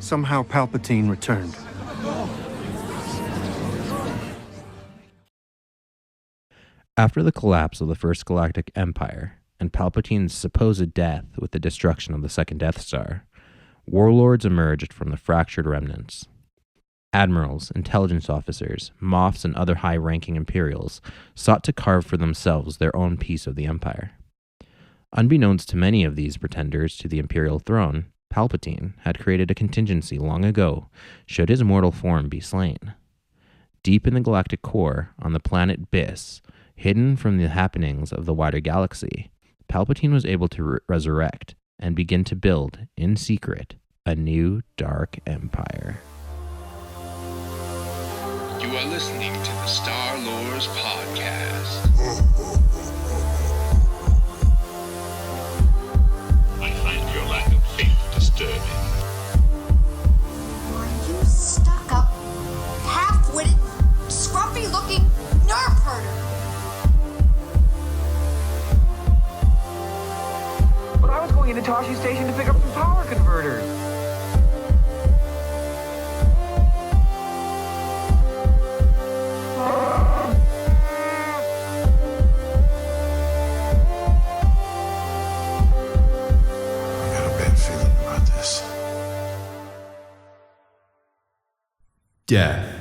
Somehow Palpatine returned. After the collapse of the First Galactic Empire and Palpatine's supposed death with the destruction of the Second Death Star, warlords emerged from the fractured remnants. Admirals, intelligence officers, Moffs, and other high-ranking Imperials sought to carve for themselves their own piece of the Empire. Unbeknownst to many of these pretenders to the Imperial throne, Palpatine had created a contingency long ago should his mortal form be slain. Deep in the Galactic Core, on the planet Byss, hidden from the happenings of the wider galaxy, Palpatine was able to resurrect and begin to build, in secret, a new dark empire. You are listening to the Star Lords Podcast. I find your lack of faith disturbing. Are you stuck-up, half-witted, scruffy-looking nerf herder? But I was going into Toshi Station to pick up some power converters. Death.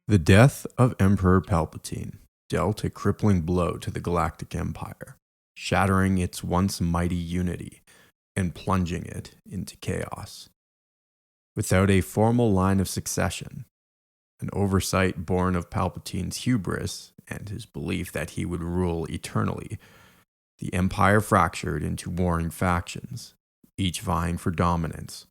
The death of Emperor Palpatine dealt a crippling blow to the Galactic Empire, shattering its once mighty unity and plunging it into chaos. Without a formal line of succession, an oversight born of Palpatine's hubris and his belief that he would rule eternally, the Empire fractured into warring factions, each vying for dominance.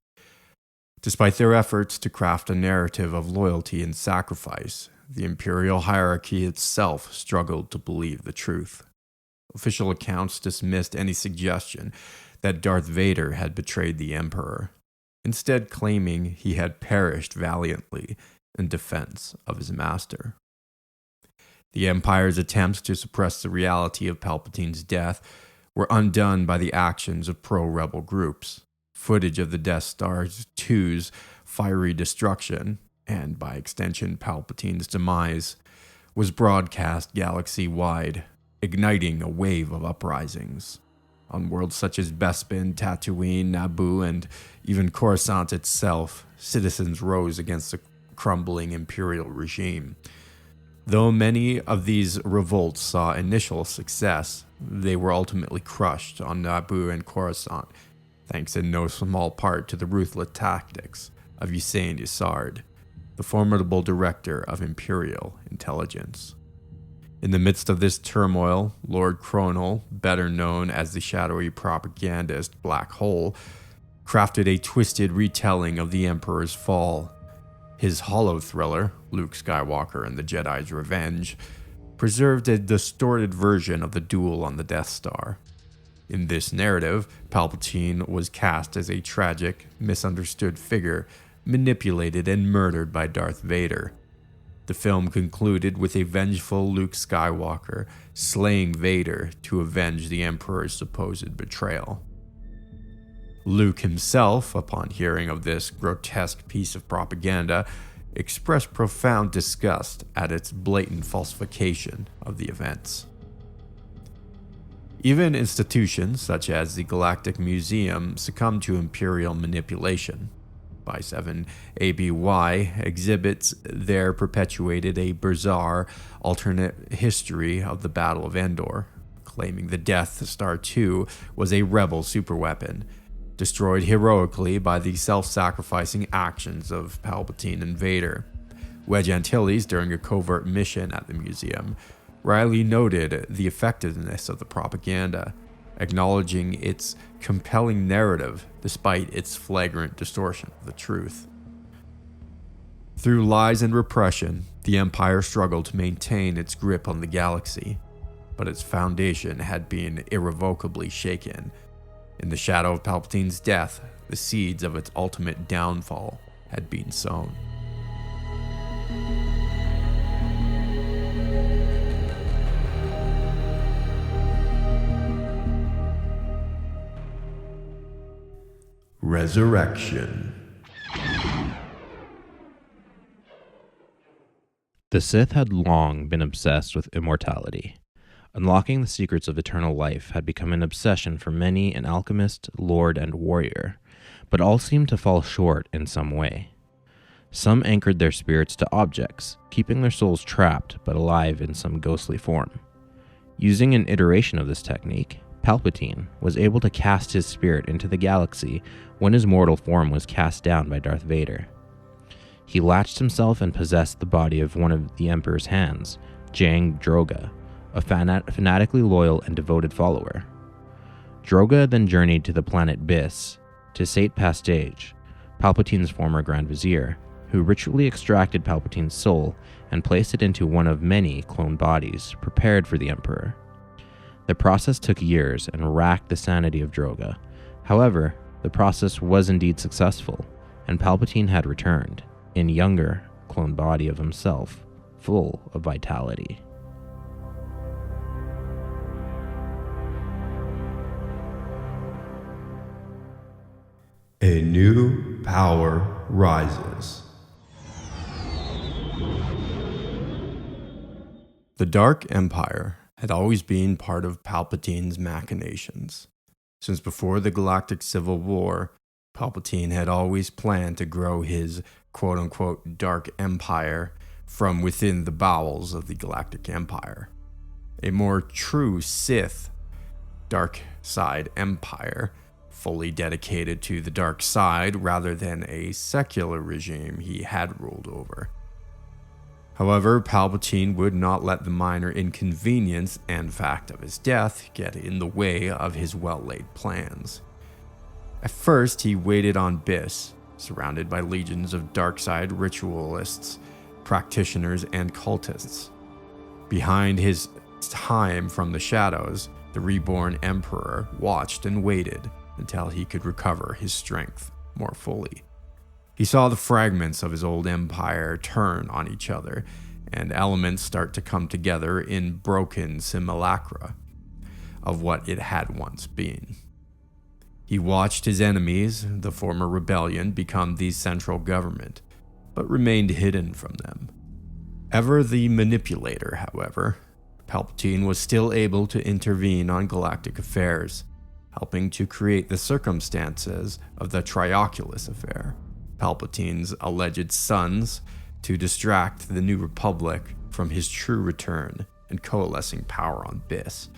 Despite their efforts to craft a narrative of loyalty and sacrifice, the Imperial hierarchy itself struggled to believe the truth. Official accounts dismissed any suggestion that Darth Vader had betrayed the Emperor, instead claiming he had perished valiantly in defense of his master. The Empire's attempts to suppress the reality of Palpatine's death were undone by the actions of pro-rebel groups. Footage of the Death Star 2's fiery destruction, and by extension Palpatine's demise, was broadcast galaxy-wide, igniting a wave of uprisings. On worlds such as Bespin, Tatooine, Naboo, and even Coruscant itself, citizens rose against the crumbling Imperial regime. Though many of these revolts saw initial success, they were ultimately crushed on Naboo and Coruscant, thanks in no small part to the ruthless tactics of Hussein Yassard, the formidable director of Imperial intelligence. In the midst of this turmoil, Lord Cronal, better known as the shadowy propagandist Black Hole, crafted a twisted retelling of the Emperor's fall. His hollow thriller, Luke Skywalker and the Jedi's Revenge, preserved a distorted version of the duel on the Death Star. In this narrative, Palpatine was cast as a tragic, misunderstood figure, manipulated and murdered by Darth Vader. The film concluded with a vengeful Luke Skywalker slaying Vader to avenge the Emperor's supposed betrayal. Luke himself, upon hearing of this grotesque piece of propaganda, expressed profound disgust at its blatant falsification of the events. Even institutions such as the Galactic Museum succumbed to Imperial manipulation. By 7 ABY exhibits there perpetuated a bizarre alternate history of the Battle of Endor, claiming the Death Star 2 was a rebel superweapon, destroyed heroically by the self-sacrificing actions of Palpatine and Vader. Wedge Antilles, during a covert mission at the museum, Riley noted the effectiveness of the propaganda, acknowledging its compelling narrative despite its flagrant distortion of the truth. Through lies and repression, the Empire struggled to maintain its grip on the galaxy, but its foundation had been irrevocably shaken. In the shadow of Palpatine's death, the seeds of its ultimate downfall had been sown. Resurrection. The Sith had long been obsessed with immortality. Unlocking the secrets of eternal life had become an obsession for many an alchemist, lord, and warrior, but all seemed to fall short in some way. Some anchored their spirits to objects, keeping their souls trapped but alive in some ghostly form. Using an iteration of this technique, Palpatine was able to cast his spirit into the galaxy when his mortal form was cast down by Darth Vader. He latched himself and possessed the body of one of the Emperor's hands, Jang Droga, a fanatically loyal and devoted follower. Droga then journeyed to the planet Byss to Sate Pastage, Palpatine's former Grand Vizier, who ritually extracted Palpatine's soul and placed it into one of many cloned bodies prepared for the Emperor. The process took years and racked the sanity of Droga. However, the process was indeed successful, and Palpatine had returned, in younger, cloned body of himself, full of vitality. A new power rises. The Dark Empire had always been part of Palpatine's machinations. Since before the Galactic Civil War, Palpatine had always planned to grow his quote-unquote Dark Empire from within the bowels of the Galactic Empire. A more true Sith Dark Side Empire, fully dedicated to the dark side rather than a secular regime he had ruled over. However, Palpatine would not let the minor inconvenience and fact of his death get in the way of his well-laid plans. At first, he waited on Byss, surrounded by legions of dark-side ritualists, practitioners, and cultists. Behind his time from the shadows, the reborn Emperor watched and waited until he could recover his strength more fully. He saw the fragments of his old empire turn on each other, and elements start to come together in broken simulacra of what it had once been. He watched his enemies, the former rebellion, become the central government, but remained hidden from them. Ever the manipulator, however, Palpatine was still able to intervene on galactic affairs, helping to create the circumstances of the Trioculus affair, Palpatine's alleged sons, to distract the New Republic from his true return and coalescing power on Byss,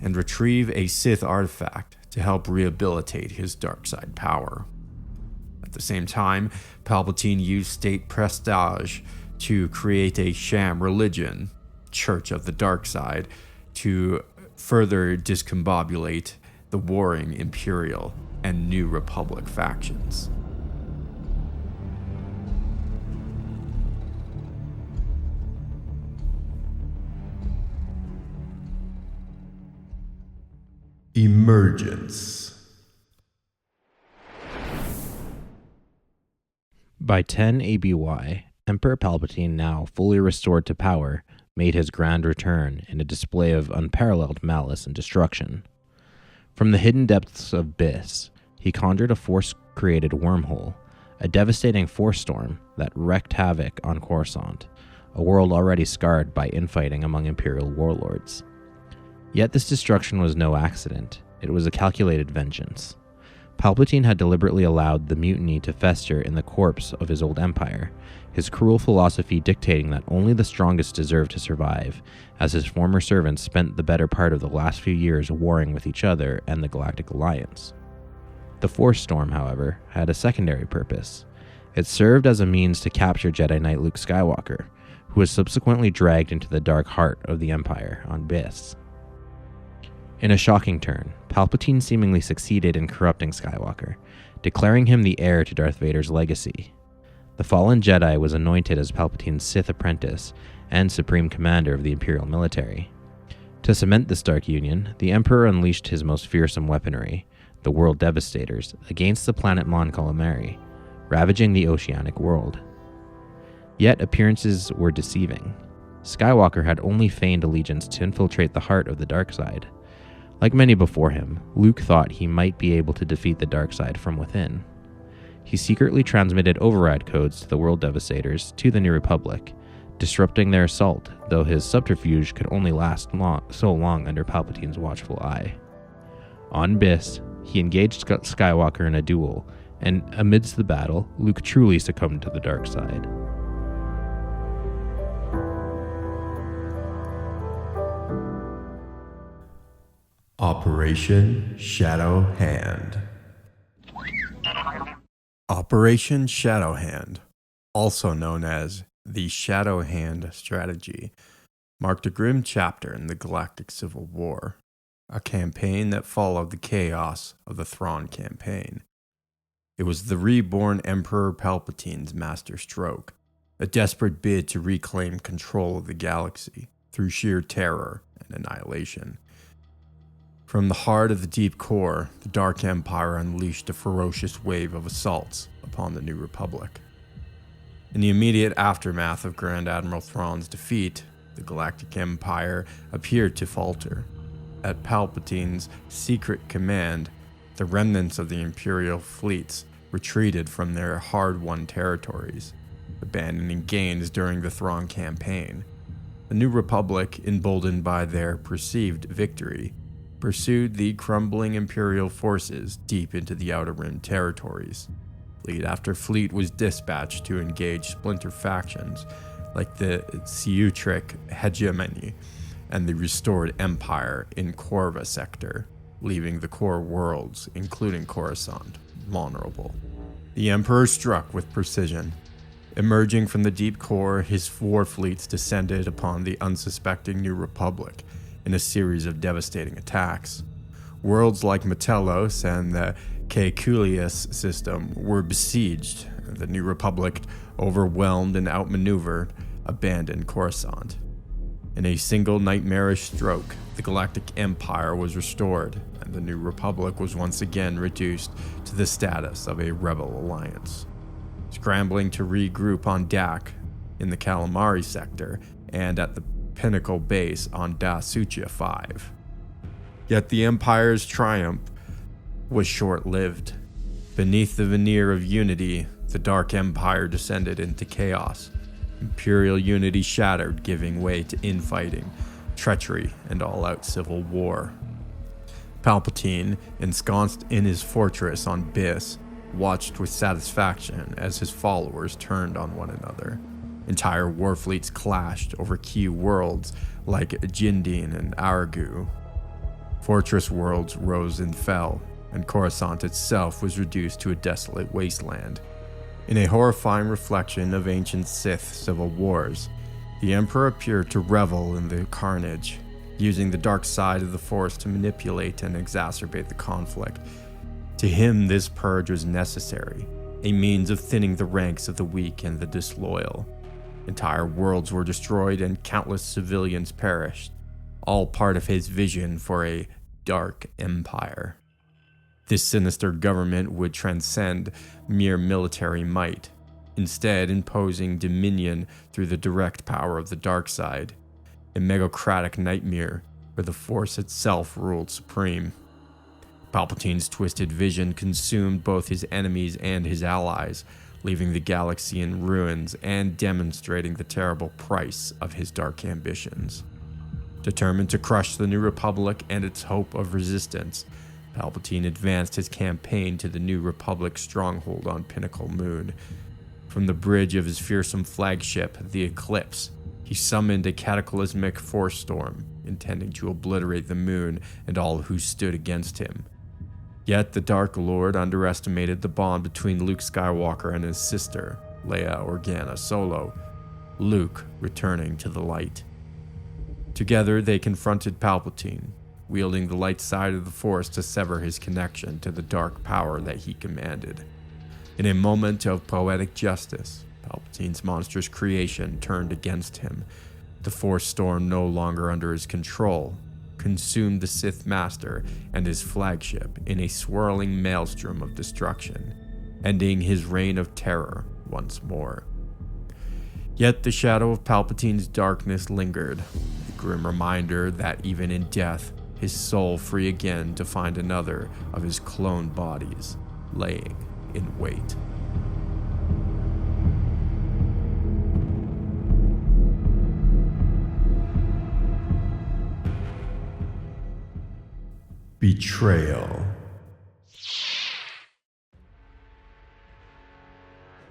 and retrieve a Sith artifact to help rehabilitate his dark side power. At the same time, Palpatine used state prestige to create a sham religion, Church of the Dark Side, to further discombobulate the warring Imperial and New Republic factions. Emergence. By 10 ABY, Emperor Palpatine, now fully restored to power, made his grand return in a display of unparalleled malice and destruction. From the hidden depths of Byss, he conjured a force-created wormhole, a devastating force storm that wreaked havoc on Coruscant, a world already scarred by infighting among Imperial warlords. Yet this destruction was no accident. It was a calculated vengeance. Palpatine had deliberately allowed the mutiny to fester in the corpse of his old empire, his cruel philosophy dictating that only the strongest deserved to survive, as his former servants spent the better part of the last few years warring with each other and the Galactic Alliance. The Force Storm, however, had a secondary purpose. It served as a means to capture Jedi Knight Luke Skywalker, who was subsequently dragged into the dark heart of the Empire on Byss. In a shocking turn, Palpatine seemingly succeeded in corrupting Skywalker, declaring him the heir to Darth Vader's legacy. The fallen Jedi was anointed as Palpatine's Sith apprentice and supreme commander of the Imperial military. To cement this dark union, the Emperor unleashed his most fearsome weaponry, the World Devastators, against the planet Mon Calamari, ravaging the oceanic world. Yet appearances were deceiving. Skywalker had only feigned allegiance to infiltrate the heart of the dark side. Like many before him, Luke thought he might be able to defeat the dark side from within. He secretly transmitted override codes to the World Devastators to the New Republic, disrupting their assault, though his subterfuge could only last so long under Palpatine's watchful eye. On Byss, he engaged Skywalker in a duel, and amidst the battle, Luke truly succumbed to the dark side. Operation Shadow Hand. Operation Shadow Hand, also known as the Shadow Hand Strategy, marked a grim chapter in the Galactic Civil War, a campaign that followed the chaos of the Thrawn campaign. It was the reborn Emperor Palpatine's master stroke, a desperate bid to reclaim control of the galaxy through sheer terror and annihilation. From the heart of the deep core, the Dark Empire unleashed a ferocious wave of assaults upon the New Republic. In the immediate aftermath of Grand Admiral Thrawn's defeat, the Galactic Empire appeared to falter. At Palpatine's secret command, the remnants of the Imperial fleets retreated from their hard-won territories, abandoning gains during the Thrawn campaign. The New Republic, emboldened by their perceived victory, pursued the crumbling Imperial forces deep into the Outer Rim territories. Fleet after fleet was dispatched to engage splinter factions like the Seutric hegemony and the restored empire in Corva sector, leaving the core worlds, including Coruscant, vulnerable. The Emperor struck with precision. Emerging from the deep core, his war fleets descended upon the unsuspecting New Republic in a series of devastating attacks. Worlds like Metelos and the Caeculius system were besieged. The New Republic, overwhelmed and outmaneuvered, abandoned Coruscant. In a single nightmarish stroke, the Galactic Empire was restored, and the New Republic was once again reduced to the status of a rebel alliance. Scrambling to regroup on Dak in the Calamari sector and at the Pinnacle base on Da Sucia 5. Yet the Empire's triumph was short-lived. Beneath the veneer of unity, the Dark Empire descended into chaos. Imperial unity shattered, giving way to infighting, treachery, and all-out civil war. Palpatine, ensconced in his fortress on Byss, watched with satisfaction as his followers turned on one another. Entire war fleets clashed over key worlds like Jindin and Argu. Fortress worlds rose and fell, and Coruscant itself was reduced to a desolate wasteland. In a horrifying reflection of ancient Sith civil wars, the Emperor appeared to revel in the carnage, using the dark side of the Force to manipulate and exacerbate the conflict. To him, this purge was necessary, a means of thinning the ranks of the weak and the disloyal. Entire worlds were destroyed and countless civilians perished, all part of his vision for a dark empire. This sinister government would transcend mere military might, instead imposing dominion through the direct power of the dark side, a megacratic nightmare where the Force itself ruled supreme. Palpatine's twisted vision consumed both his enemies and his allies, leaving the galaxy in ruins and demonstrating the terrible price of his dark ambitions. Determined to crush the New Republic and its hope of resistance, Palpatine advanced his campaign to the New Republic stronghold on Pinnacle Moon. From the bridge of his fearsome flagship, the Eclipse, he summoned a cataclysmic force storm, intending to obliterate the moon and all who stood against him. Yet the Dark Lord underestimated the bond between Luke Skywalker and his sister, Leia Organa Solo, Luke returning to the light. Together they confronted Palpatine, wielding the light side of the Force to sever his connection to the dark power that he commanded. In a moment of poetic justice, Palpatine's monstrous creation turned against him. The Force storm, no longer under his control, consumed the Sith Master and his flagship in a swirling maelstrom of destruction, ending his reign of terror once more. Yet the shadow of Palpatine's darkness lingered, a grim reminder that even in death, his soul free again to find another of his clone bodies laying in wait. Betrayal.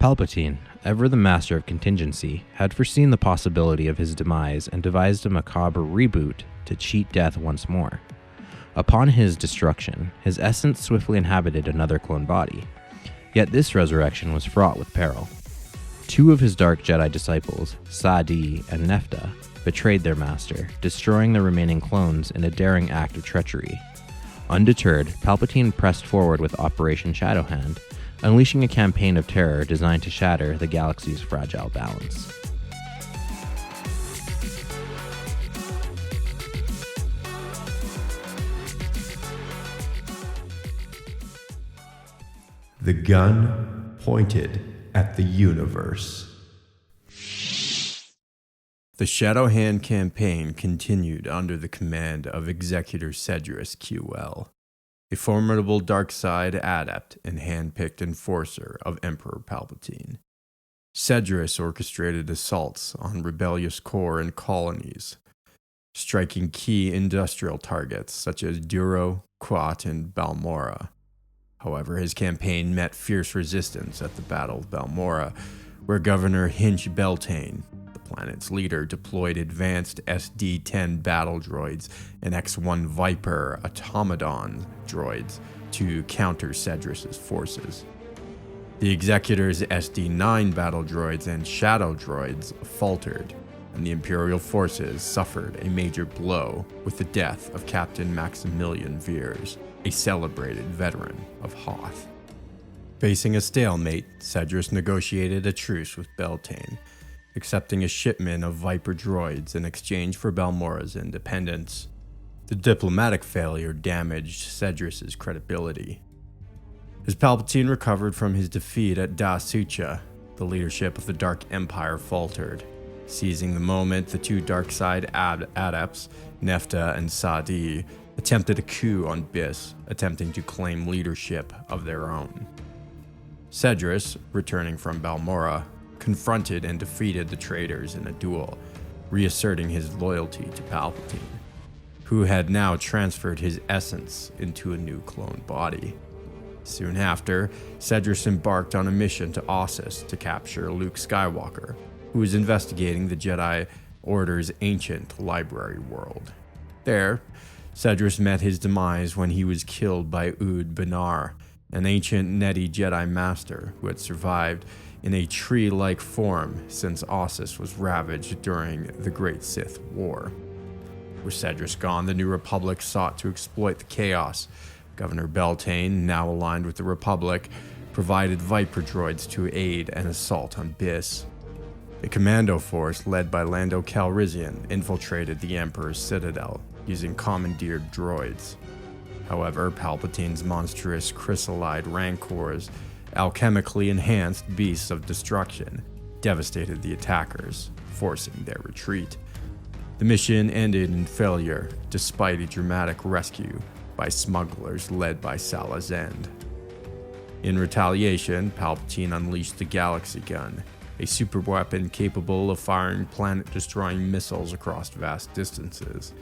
Palpatine, ever the master of contingency, had foreseen the possibility of his demise and devised a macabre reboot to cheat death once more. Upon his destruction, his essence swiftly inhabited another clone body. Yet this resurrection was fraught with peril. Two of his dark Jedi disciples, Sadi and Nefta, betrayed their master, destroying the remaining clones in a daring act of treachery. Undeterred, Palpatine pressed forward with Operation Shadowhand, unleashing a campaign of terror designed to shatter the galaxy's fragile balance. The gun pointed at the universe. The Shadowhand campaign continued under the command of Executor Cedrus QL, a formidable dark side adept and hand-picked enforcer of Emperor Palpatine. Cedrus orchestrated assaults on rebellious core and colonies, striking key industrial targets such as Duro, Quat, and Balmora. However, his campaign met fierce resistance at the Battle of Balmora, where Governor Hinch Beltane, the planet's leader, deployed advanced SD-10 battle droids and X-1 Viper automaton droids to counter Cedrus's forces. The Executor's SD-9 battle droids and shadow droids faltered, and the Imperial forces suffered a major blow with the death of Captain Maximilian Veers, a celebrated veteran of Hoth. Facing a stalemate, Cedrus negotiated a truce with Beltane, accepting a shipment of Viper droids in exchange for Balmora's independence. The diplomatic failure damaged Cedrus's credibility. As Palpatine recovered from his defeat at Da Sucha, the leadership of the Dark Empire faltered. Seizing the moment, the two dark side adepts, Nefta and Sadi, attempted a coup on Byss, attempting to claim leadership of their own. Cedrus, returning from Balmora, confronted and defeated the traitors in a duel, reasserting his loyalty to Palpatine, who had now transferred his essence into a new clone body. Soon after, Cedrus embarked on a mission to Ossus to capture Luke Skywalker, who was investigating the Jedi Order's ancient library world. There, Cedrus met his demise when he was killed by Ood Benar, an ancient Neti Jedi master who had survived in a tree-like form since Ossus was ravaged during the Great Sith War. With Cedrus gone, the New Republic sought to exploit the chaos. Governor Beltane, now aligned with the Republic, provided Viper droids to aid an assault on Byss. A commando force led by Lando Calrissian infiltrated the Emperor's citadel using commandeered droids. However, Palpatine's monstrous chrysalide rancors, alchemically enhanced beasts of destruction, devastated the attackers, forcing their retreat. The mission ended in failure, despite a dramatic rescue by smugglers led by Sala Zend. In retaliation, Palpatine unleashed the Galaxy Gun, a superweapon capable of firing planet-destroying missiles across vast distances.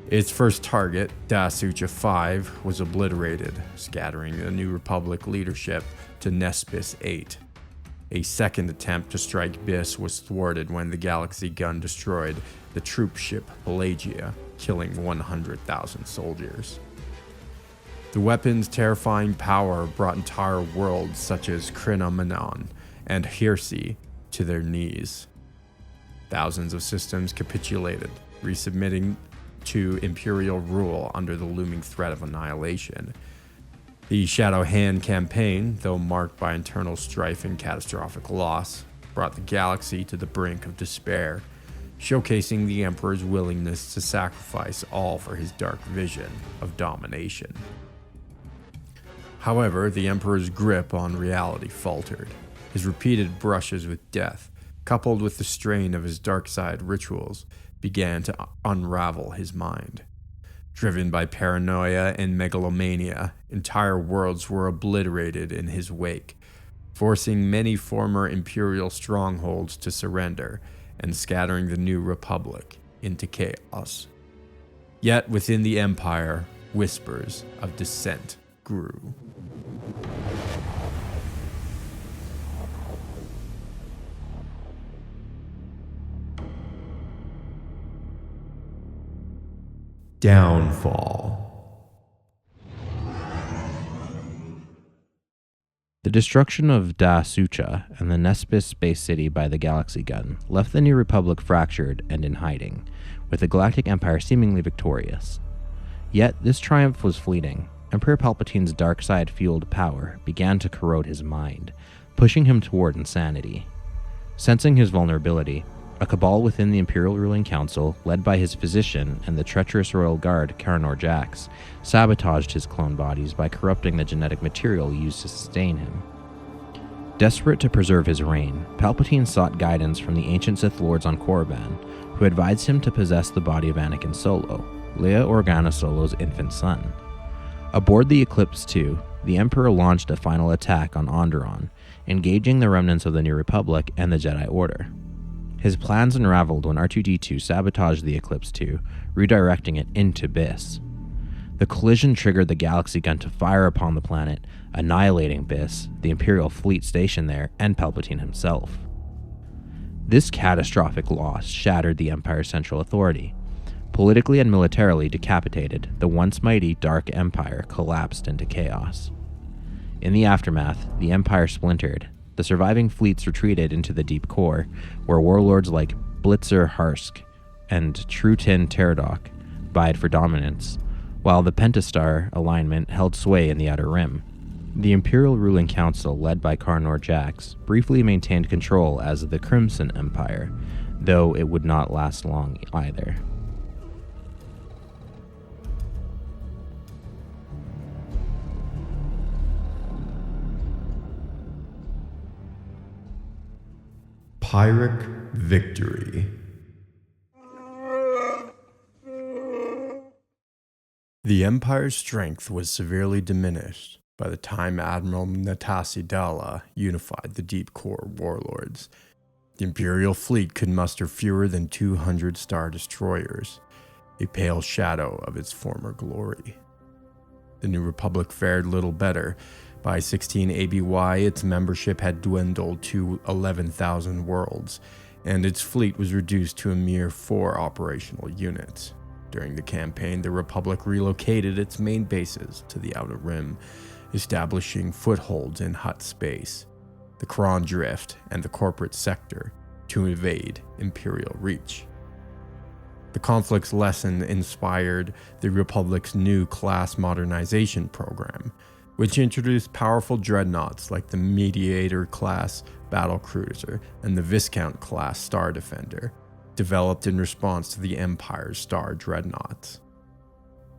Its first target, Da Sucha 5, was obliterated, scattering the New Republic leadership to Nespis 8. A second attempt to strike Byss was thwarted when the Galaxy Gun destroyed the troop ship Pelagia, killing 100,000 soldiers. The weapon's terrifying power brought entire worlds such as Krinomenon and Hirsi to their knees. Thousands of systems capitulated, resubmitting to Imperial rule under the looming threat of annihilation. The Shadowhand campaign, though marked by internal strife and catastrophic loss, brought the galaxy to the brink of despair, showcasing the Emperor's willingness to sacrifice all for his dark vision of domination. However, the Emperor's grip on reality faltered. His repeated brushes with death, coupled with the strain of his dark side rituals, began to unravel his mind. Driven by paranoia and megalomania, entire worlds were obliterated in his wake, forcing many former Imperial strongholds to surrender and scattering the New Republic into chaos. Yet within the Empire, whispers of dissent grew. Downfall. The destruction of Da Sucha and the Nespis space city by the Galaxy Gun left the New Republic fractured and in hiding, with the Galactic Empire seemingly victorious. Yet this triumph was fleeting. Emperor Palpatine's dark side-fueled power began to corrode his mind, pushing him toward insanity. Sensing his vulnerability, a cabal within the Imperial Ruling Council, led by his physician and the treacherous royal guard Karnor Jax, sabotaged his clone bodies by corrupting the genetic material used to sustain him. Desperate to preserve his reign, Palpatine sought guidance from the ancient Sith Lords on Korriban, who advised him to possess the body of Anakin Solo, Leia Organa Solo's infant son. Aboard the Eclipse II, the Emperor launched a final attack on Onderon, engaging the remnants of the New Republic and the Jedi Order. His plans unraveled when R2-D2 sabotaged the Eclipse II, redirecting it into Byss. The collision triggered the Galaxy Gun to fire upon the planet, annihilating Byss, the Imperial fleet stationed there, and Palpatine himself. This catastrophic loss shattered the Empire's central authority. Politically and militarily decapitated, the once mighty Dark Empire collapsed into chaos. In the aftermath, the Empire splintered. The surviving fleets retreated into the Deep Core, where warlords like Blitzer Harsk and Trutin Teradok vied for dominance, while the Pentastar alignment held sway in the Outer Rim. The Imperial Ruling Council, led by Karnor Jax, briefly maintained control as the Crimson Empire, though it would not last long either. Pyrrhic victory. The Empire's strength was severely diminished by the time Admiral Natasi Dala unified the Deep Core warlords. The Imperial fleet could muster fewer than 200 star destroyers, a pale shadow of its former glory. The New Republic fared little better. By 16 ABY, its membership had dwindled to 11,000 worlds, and its fleet was reduced to a mere 4 operational units. During the campaign, the Republic relocated its main bases to the Outer Rim, establishing footholds in Hutt space, the Kron Drift, and the Corporate Sector to evade Imperial reach. The conflict's lesson inspired the Republic's new class modernization program, which introduced powerful dreadnoughts like the Mediator-class battlecruiser and the Viscount-class Star Defender, developed in response to the Empire's Star Dreadnoughts.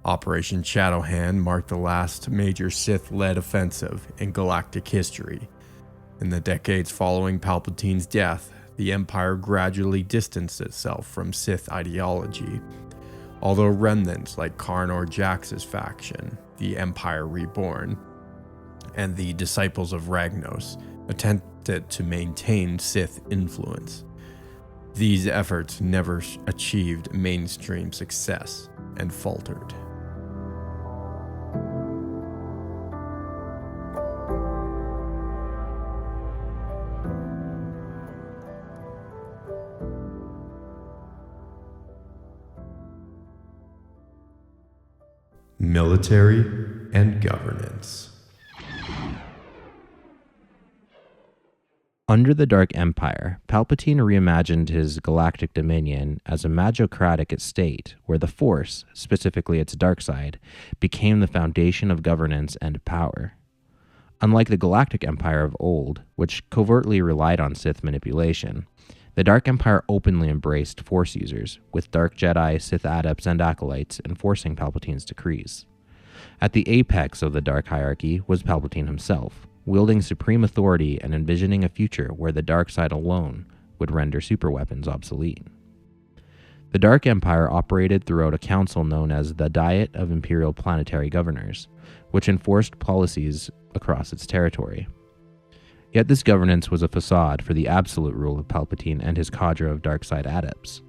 Operation Shadowhand marked the last major Sith-led offensive in galactic history. In the decades following Palpatine's death, the Empire gradually distanced itself from Sith ideology, although remnants like Karnor Jax's faction, the Empire Reborn, and the Disciples of Ragnos attempted to maintain Sith influence. These efforts never achieved mainstream success and faltered. Military and governance. Under the Dark Empire, Palpatine reimagined his galactic dominion as a magocratic estate where the Force, specifically its dark side, became the foundation of governance and power. Unlike the Galactic Empire of old, which covertly relied on Sith manipulation, the Dark Empire openly embraced Force users, with Dark Jedi, Sith adepts, and acolytes enforcing Palpatine's decrees. At the apex of the Dark Hierarchy was Palpatine himself, wielding supreme authority and envisioning a future where the dark side alone would render superweapons obsolete. The Dark Empire operated throughout a council known as the Diet of Imperial Planetary Governors, which enforced policies across its territory. Yet this governance was a facade for the absolute rule of Palpatine and his cadre of dark side adepts.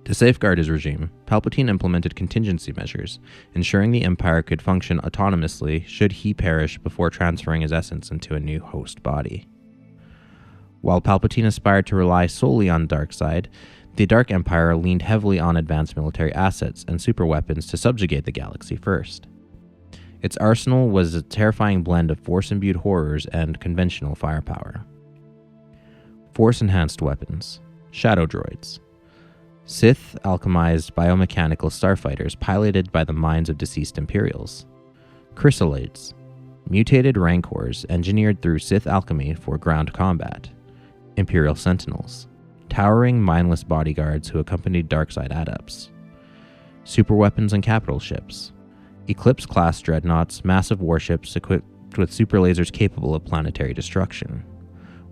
To safeguard his regime, Palpatine implemented contingency measures, ensuring the Empire could function autonomously should he perish before transferring his essence into a new host body. While Palpatine aspired to rely solely on dark side, the Dark Empire leaned heavily on advanced military assets and superweapons to subjugate the galaxy first. Its arsenal was a terrifying blend of force-imbued horrors and conventional firepower. Force-enhanced weapons, shadow droids, Sith alchemized biomechanical starfighters piloted by the minds of deceased Imperials, chrysalids, mutated rancors engineered through Sith alchemy for ground combat, Imperial sentinels, towering mindless bodyguards who accompanied darkside adepts, superweapons and capital ships, Eclipse-class dreadnoughts, massive warships equipped with super lasers capable of planetary destruction,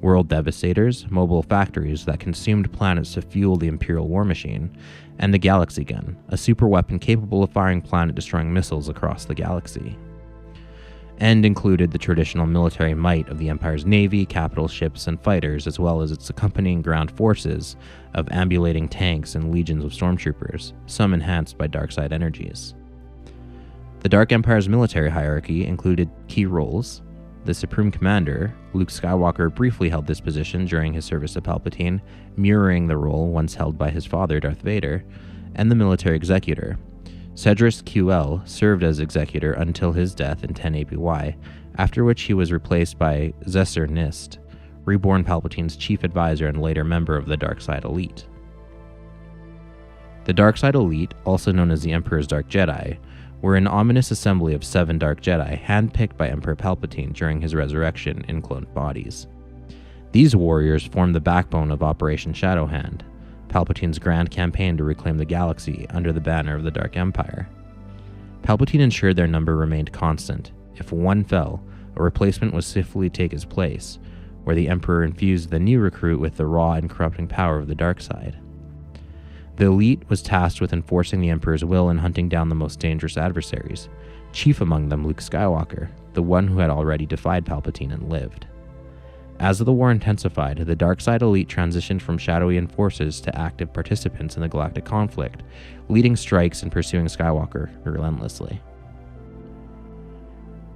world devastators, mobile factories that consumed planets to fuel the Imperial war machine, and the Galaxy Gun, a super weapon capable of firing planet-destroying missiles across the galaxy. And included the traditional military might of the Empire's navy, capital ships, and fighters, as well as its accompanying ground forces of ambulating tanks and legions of stormtroopers, some enhanced by darkside energies. The Dark Empire's military hierarchy included key roles. The Supreme Commander, Luke Skywalker, briefly held this position during his service to Palpatine, mirroring the role once held by his father, Darth Vader, and the military executor. Cedrus QL served as executor until his death in 10 APY, after which he was replaced by Zesser Nist, reborn Palpatine's chief advisor and later member of the Darkside Elite. The Darkside Elite, also known as the Emperor's Dark Jedi, were an ominous assembly of 7 Dark Jedi handpicked by Emperor Palpatine during his resurrection in cloned bodies. These warriors formed the backbone of Operation Shadowhand, Palpatine's grand campaign to reclaim the galaxy under the banner of the Dark Empire. Palpatine ensured their number remained constant. If one fell, a replacement would swiftly take his place, where the Emperor infused the new recruit with the raw and corrupting power of the dark side. The elite was tasked with enforcing the Emperor's will and hunting down the most dangerous adversaries, chief among them Luke Skywalker, the one who had already defied Palpatine and lived. As the war intensified, the Darkside Elite transitioned from shadowy enforcers to active participants in the galactic conflict, leading strikes and pursuing Skywalker relentlessly.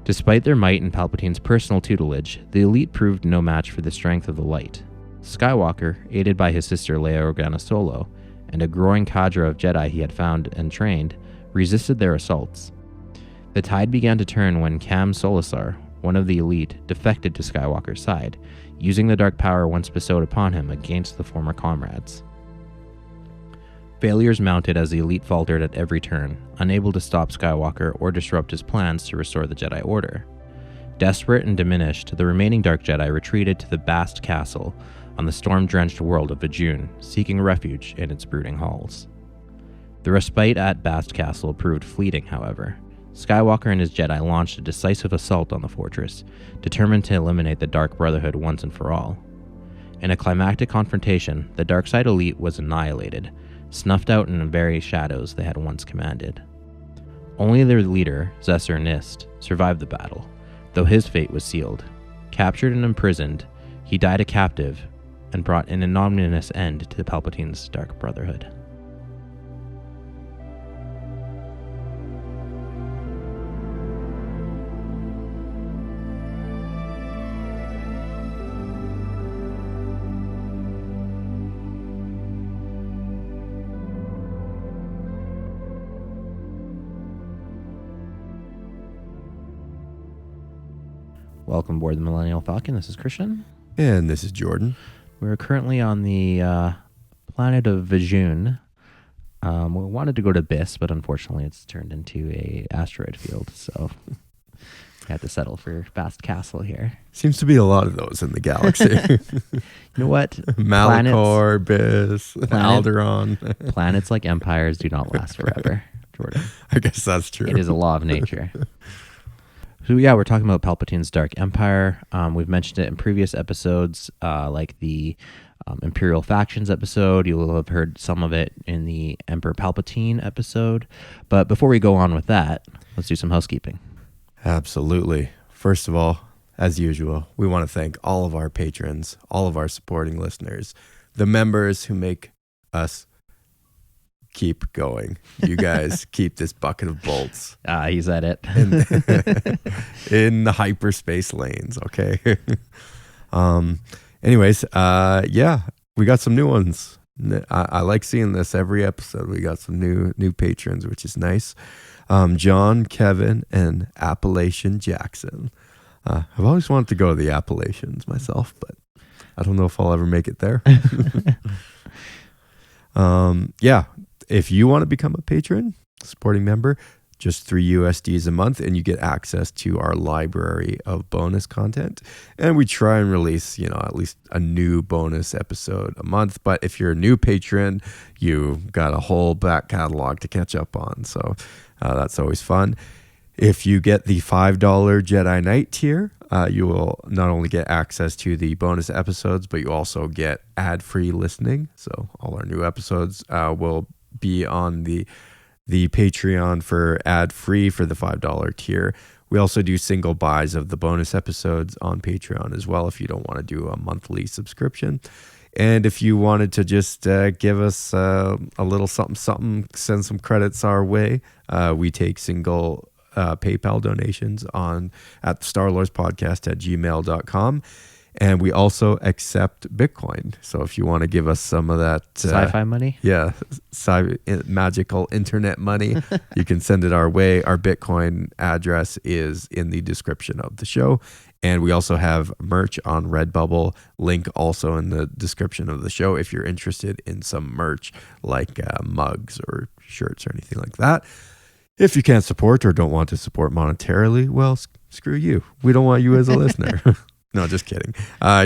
Despite their might and Palpatine's personal tutelage, the Elite proved no match for the strength of the Light. Skywalker, aided by his sister Leia Organa Solo, and a growing cadre of Jedi he had found and trained, resisted their assaults. The tide began to turn when Cam Solusar, one of the Elite, defected to Skywalker's side, using the dark power once bestowed upon him against the former comrades. Failures mounted as the Elite faltered at every turn, unable to stop Skywalker or disrupt his plans to restore the Jedi Order. Desperate and diminished, the remaining Dark Jedi retreated to the Bast Castle on the storm-drenched world of Vajun, seeking refuge in its brooding halls. The respite at Bast Castle proved fleeting, however. Skywalker and his Jedi launched a decisive assault on the fortress, determined to eliminate the Dark Brotherhood once and for all. In a climactic confrontation, the Darkside Elite was annihilated, snuffed out in the very shadows they had once commanded. Only their leader, Zesser Nist, survived the battle, though his fate was sealed. Captured and imprisoned, he died a captive and brought an ignominious end to Palpatine's Dark Brotherhood. Welcome aboard the Millennial Falcon. This is Christian. And this is Jordan. We're currently on the planet of Vajun. We wanted to go to Byss, but unfortunately it's turned into a asteroid field, so we had to settle for Bast Castle here. Seems to be a lot of those in the galaxy. You know what? Malachor, Byss, Alderaan. Planets like empires do not last forever, Jordan. I guess that's true. It is a law of nature. So yeah, we're talking about Palpatine's Dark Empire. We've mentioned it in previous episodes, like the Imperial Factions episode. You will have heard some of it in the Emperor Palpatine episode. But before we go on with that, let's do some housekeeping. Absolutely. First of all, as usual, we want to thank all of our patrons, all of our supporting listeners, the members who make us keep going. You guys keep this bucket of bolts He's at it. in the hyperspace lanes, okay? Anyways, yeah, we got some new ones. I like seeing this every episode. We got some new patrons, which is nice. John, Kevin, and Appalachian Jackson. I've always wanted to go to the Appalachians myself, but I don't know if I'll ever make it there. Yeah, if you want to become a patron, supporting member, just $3 a month, and you get access to our library of bonus content. And we try and release, at least a new bonus episode a month. But if you're a new patron, you got a whole back catalog to catch up on. So that's always fun. If you get the $5 Jedi Knight tier, you will not only get access to the bonus episodes, but you also get ad-free listening. So all our new episodes will be on the Patreon for ad-free for the $5 tier. We also do single buys of the bonus episodes on Patreon as well if you don't want to do a monthly subscription. And if you wanted to just give us a little something, send some credits our way, we take single PayPal donations at starlordspodcast@gmail.com. And we also accept Bitcoin. So if you want to give us some of that Sci-fi money? Yeah, magical internet money, you can send it our way. Our Bitcoin address is in the description of the show. And we also have merch on Redbubble, link also in the description of the show if you're interested in some merch like mugs or shirts or anything like that. If you can't support or don't want to support monetarily, well, screw you. We don't want you as a listener. No, just kidding.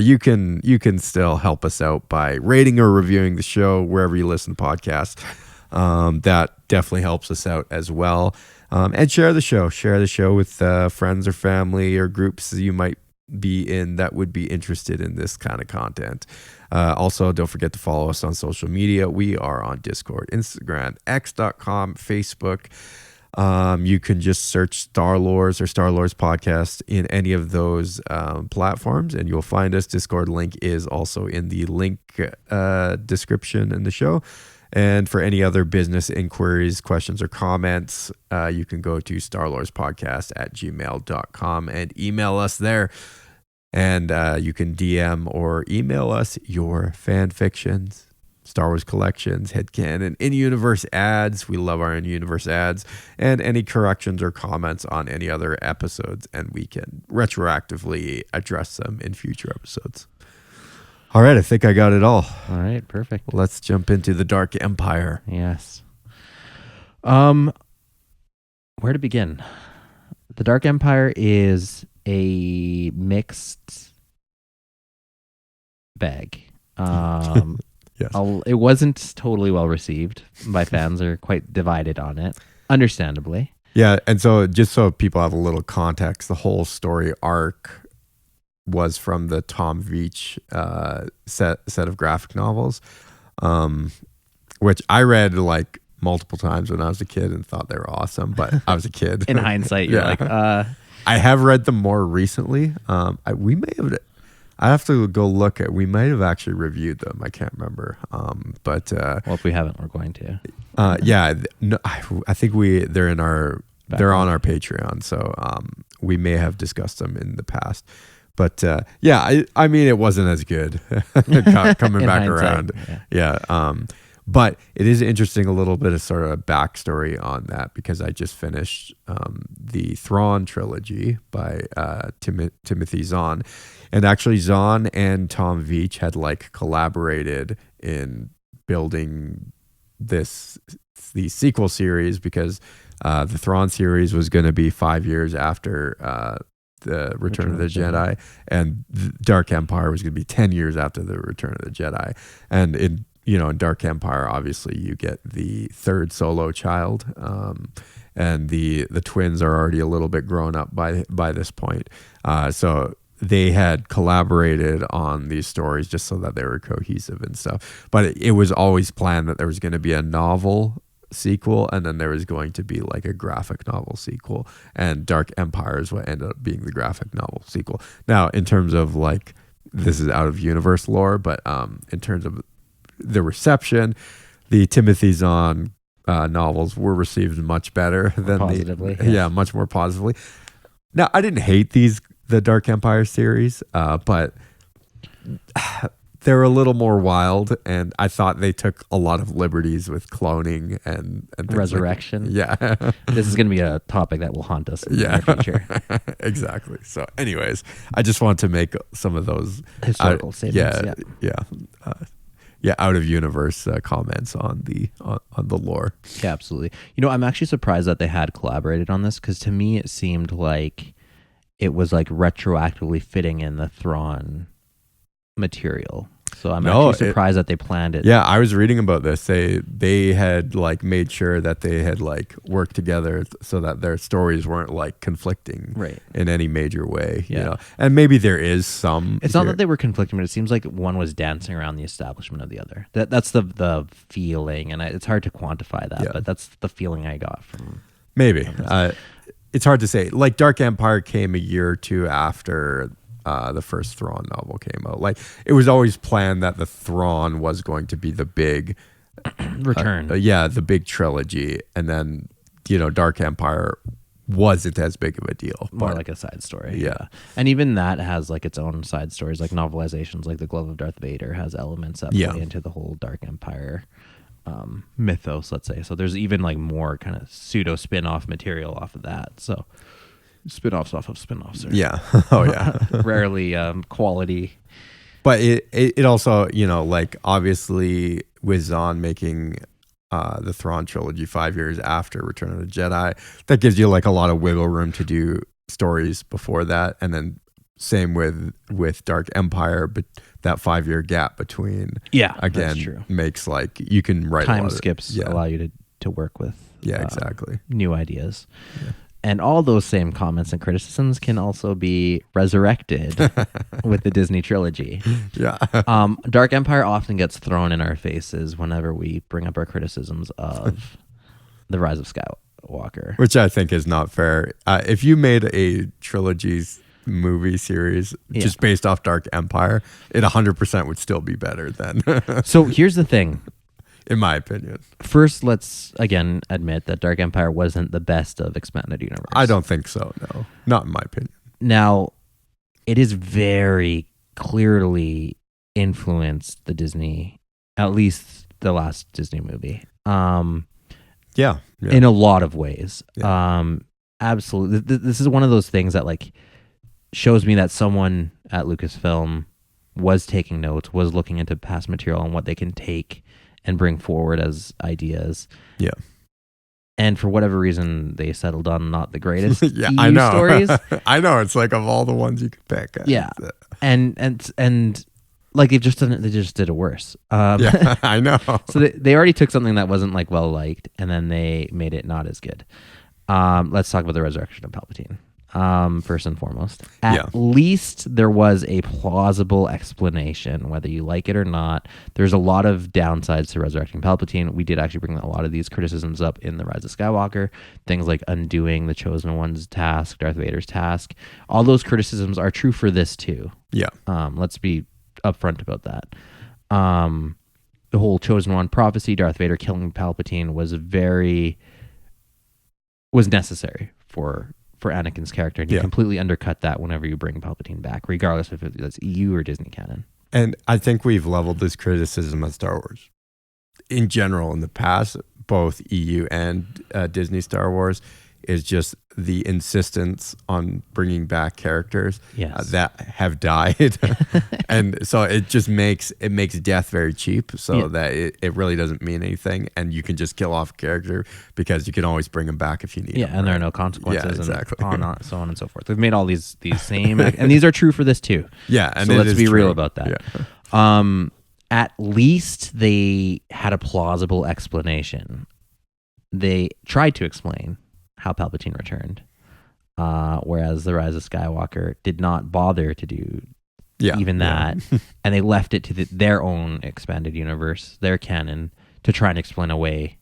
You can still help us out by rating or reviewing the show wherever you listen to podcasts. That definitely helps us out as well. And share the show. Share the show with friends or family or groups that you might be in that would be interested in this kind of content. Also, don't forget to follow us on social media. We are on Discord, Instagram, x.com, Facebook. You can just search Star Lords or Star Lords Podcast in any of those platforms and you'll find us. Discord link is also in the link description in the show. And for any other business inquiries, questions, or comments, you can go to starlordspodcast@gmail.com and email us there. And you can DM or email us your fan fictions, Star Wars collections, headcanon, in-universe ads. We love our in-universe ads. And any corrections or comments on any other episodes, and we can retroactively address them in future episodes. All right, I think I got it all. All right, perfect. Let's jump into the Dark Empire. Yes. Where to begin? The Dark Empire is a mixed bag. Yes. It wasn't totally well received by fans. Are quite divided on it, understandably. Yeah, and so just so people have a little context, the whole story arc was from the Tom Veitch set of graphic novels, which I read like multiple times when I was a kid and thought they were awesome, but I was a kid. In hindsight, you're like, I have read them more recently. I have to go look at. We might have actually reviewed them. I can't remember. But well, if we haven't, we're going to. Yeah, no, I think they're on our Patreon, so we may have discussed them in the past. But yeah, I mean, it wasn't as good coming back around. Yeah. But it is interesting, a little bit of sort of backstory on that, because I just finished the Thrawn trilogy by Timothy Zahn. And actually Zahn and Tom Veitch had like collaborated in building the sequel series, because the Thrawn series was going to be 5 years after the Return of the Jedi, and the Dark Empire was going to be 10 years after the Return of the Jedi. And in Dark Empire, obviously you get the third solo child, and the twins are already a little bit grown up by this point. So they had collaborated on these stories just so that they were cohesive and stuff. But it was always planned that there was going to be a novel sequel, and then there was going to be like a graphic novel sequel, and Dark Empire is what ended up being the graphic novel sequel. Now, in terms of like, this is out of universe lore, but in terms of the reception, the Timothy Zahn novels were received much better than positively. Much more positively. Now, I didn't hate the Dark Empire series, but they're a little more wild, and I thought they took a lot of liberties with cloning and resurrection. This is going to be a topic that will haunt us in the near future. Exactly. So anyways, I just want to make some of those historical statements. Out of universe comments on the lore. Yeah, absolutely. You know, I'm actually surprised that they had collaborated on this, because to me it seemed like it was like retroactively fitting in the Thrawn material. So I'm actually surprised that they planned it. Yeah, I was reading about this. They had like made sure that they had like worked together so that their stories weren't like conflicting in any major way. Yeah. You know? And maybe there is some. It's not that they were conflicting, but it seems like one was dancing around the establishment of the other. That's the feeling, and it's hard to quantify that, but that's the feeling I got from. Maybe. It's hard to say. Like Dark Empire came a year or two after the first Thrawn novel came out. Like it was always planned that the Thrawn was going to be the big return. The big trilogy, and then Dark Empire wasn't as big of a deal. More like a side story. Yeah. And even that has like its own side stories, like novelizations, like The Glove of Darth Vader has elements that play into the whole Dark Empire mythos, let's say. So there's even like more kind of pseudo spin-off material off of that. So spin-offs off of spin-offs. Rarely quality. But it also, like obviously with Zahn making the Thrawn trilogy 5 years after Return of the Jedi, that gives you like a lot of wiggle room to do stories before that. And then same with Dark Empire, but that 5-year gap between again that's true. Makes like you can write time skips allow you to work with exactly new ideas. And all those same comments and criticisms can also be resurrected with the Disney trilogy. Dark Empire often gets thrown in our faces whenever we bring up our criticisms of The Rise of Skywalker. Which I think is not fair. If you made a trilogy movie series just based off Dark Empire, it 100% would still be better than. So here's the thing. In my opinion. First, let's again admit that Dark Empire wasn't the best of expanded universe. I don't think so, no. Not in my opinion. Now, it is very clearly influenced the Disney, at least the last Disney movie. In a lot of ways. Absolutely. This is one of those things that like shows me that someone at Lucasfilm was taking notes, was looking into past material and what they can take and bring forward as ideas. Yeah. And for whatever reason, they settled on not the greatest I know. stories. I know. It's like of all the ones you could pick. Yeah. And like they just did it worse. I know. So they already took something that wasn't like well liked, and then they made it not as good. Let's talk about the resurrection of Palpatine. First and foremost, at least there was a plausible explanation, whether you like it or not. There's a lot of downsides to resurrecting Palpatine. We did actually bring a lot of these criticisms up in The Rise of Skywalker. Things like undoing the Chosen One's task, Darth Vader's task. All those criticisms are true for this too. Yeah. Let's be upfront about that. The whole Chosen One prophecy, Darth Vader killing Palpatine was necessary for Anakin's character, and you completely undercut that whenever you bring Palpatine back, regardless if it's EU or Disney canon. And I think we've leveled this criticism of Star Wars in general in the past, both EU and Disney Star Wars, is just the insistence on bringing back characters that have died. And so it just makes death very cheap, so that it really doesn't mean anything, and you can just kill off a character because you can always bring them back if you need them. And there are no consequences, and so on and so forth. They've made all these same, and these are true for this too. And so let's be real about that. At least they had a plausible explanation. They tried to explain how Palpatine returned. Whereas The Rise of Skywalker did not bother to do even that. And they left it to their own expanded universe, their canon, to try and explain away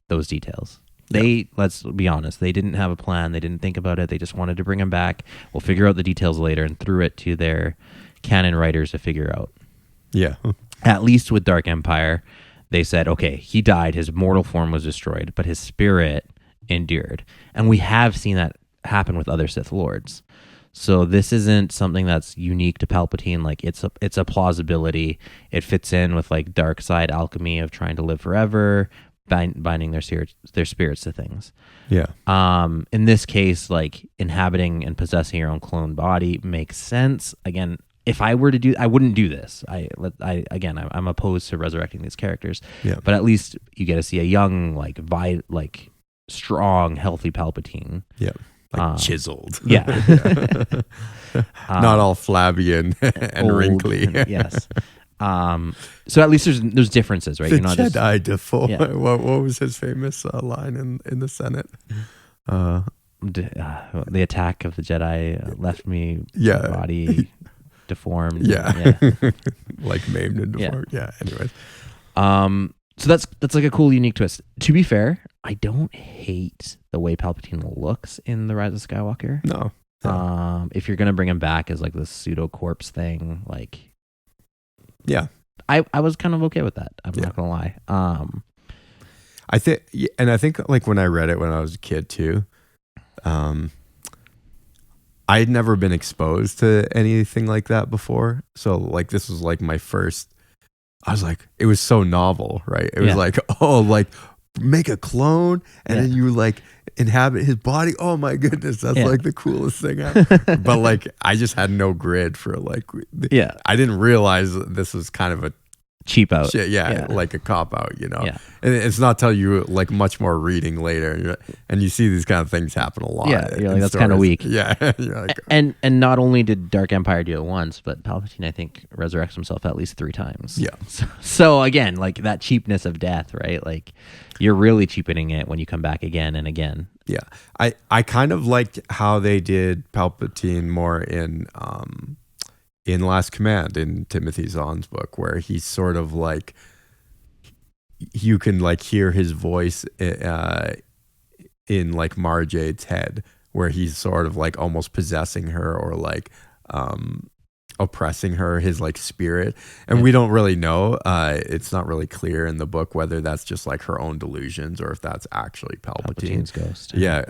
those details. Let's be honest, they didn't have a plan. They didn't think about it. They just wanted to bring him back. We'll figure out the details later, and threw it to their canon writers to figure out. Yeah. At least with Dark Empire, they said, okay, he died, his mortal form was destroyed, but his spirit endured. And we have seen that happen with other Sith Lords. So this isn't something that's unique to Palpatine. Like, it's a plausibility. It fits in with like dark side alchemy of trying to live forever, binding their spirits to things. Yeah. In this case, like inhabiting and possessing your own clone body makes sense. Again, if I were to do, I wouldn't do this. I'm opposed to resurrecting these characters. Yeah. But at least you get to see a young, like strong, healthy Palpatine. Yeah. Like chiseled. Yeah. Not all flabby and wrinkly. Yes. So at least there's differences, right? The You're not Jedi default. Yeah. What was his famous line in the Senate? The attack of the Jedi left me Yeah. body deformed. Yeah. Like maimed and deformed. Yeah. Anyways. So that's like a cool, unique twist. To be fair, I don't hate the way Palpatine looks in The Rise of Skywalker. No. If you're gonna bring him back as like this pseudo corpse thing, like, yeah, I was kind of okay with that. I'm not gonna lie. I think like when I read it when I was a kid too, I'd never been exposed to anything like that before. So like this was like my first. I was like, it was so novel, right? It was like, oh, like make a clone and then you like inhabit his body. Oh my goodness, that's like the coolest thing ever. But like, I just had no grid for like, I didn't realize this was kind of a cheap out. Shit, like a cop out, you know. Yeah. And it's not till you like much more reading later, and you see these kind of things happen a lot. Yeah, you're like, that's kind of weak. Yeah, you're like, and not only did Dark Empire do it once, but Palpatine, I think, resurrects himself at least 3 times. Yeah. So again, like that cheapness of death, right? Like you're really cheapening it when you come back again and again. Yeah, I kind of liked how they did Palpatine more in Last Command in Timothy Zahn's book, where he's sort of like, you can like hear his voice in like Mara Jade's head, where he's sort of like almost possessing her or like oppressing her, his like spirit. And we don't really know. It's not really clear in the book whether that's just like her own delusions or if that's actually Palpatine's ghost. Yeah.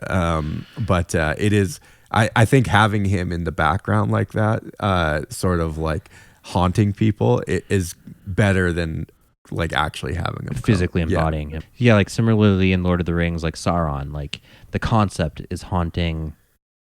But it is. I think having him in the background like that, sort of like haunting people, it is better than like actually having him physically embodying him. Yeah, like similarly in Lord of the Rings, like Sauron, like the concept is haunting.